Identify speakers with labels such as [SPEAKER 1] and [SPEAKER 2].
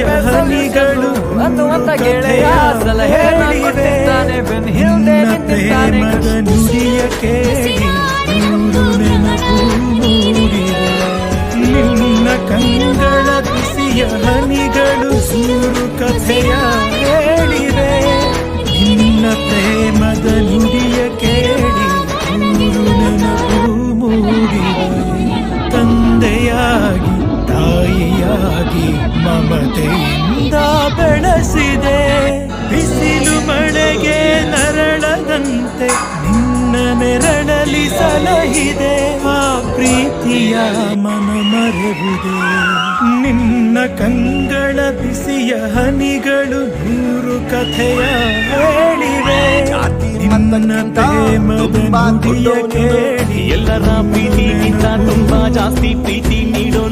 [SPEAKER 1] ಹನಿಗಳು
[SPEAKER 2] ಅನ್ನುವಂತ ಗೆಳೆಯ ಸಲಹೆ ಕೊಟ್ಟಿದ್ದಾನೆ, ಬೆನ್ ಹಿಂದೆ ನಿಂತಿದ್ದಾನೆ.
[SPEAKER 1] ನುಡಿಯ ಕೇಳಿ ನೂರು ನೆನಪು ಮೂಡಿವೆ. ನಿನ್ನ ಕಂಗಳ ಬಿಸಿಯ ಹನಿಗಳು ಸೂರು ಕಥೆಯ ಹೇಳಿವೆ. ನಿನ್ನ ಪ್ರೇಮದ ನುಡಿಯ ಕೇಳಿ ನೂರು ನೆನಪು ಮೂಡಿವೆ. ತಂದೆಯಾಗಿ ತಾಯಿಯಾಗಿ ಮಮತೆಯಿಂದ ಬೆಳೆಸಿದೆ. ಬಿಸಿಲು ಮಳೆಗೆ ನರಳದಂತೆ ನಿನ್ನ ನೆರಳಲಿ ಸಲಹಿದೆ. ಆ ಪ್ರೀತಿಯ ಮನ ಮರೆವುದೇ. ನಿನ್ನ ಕಂಗಳ ಬಿಸಿಯ ಹನಿಗಳು ನೂರು ಕಥೆಯ ಹೇಳಿವೆ. ನಿನ್ನ ಪ್ರೇಮದ ನುಡಿಯ ಕೇಳಿ
[SPEAKER 3] ಎಲ್ಲರ ಪ್ರೀತಿಗಿಂತ ತುಂಬಾ ಜಾಸ್ತಿ ಪ್ರೀತಿ ನೀಡೋ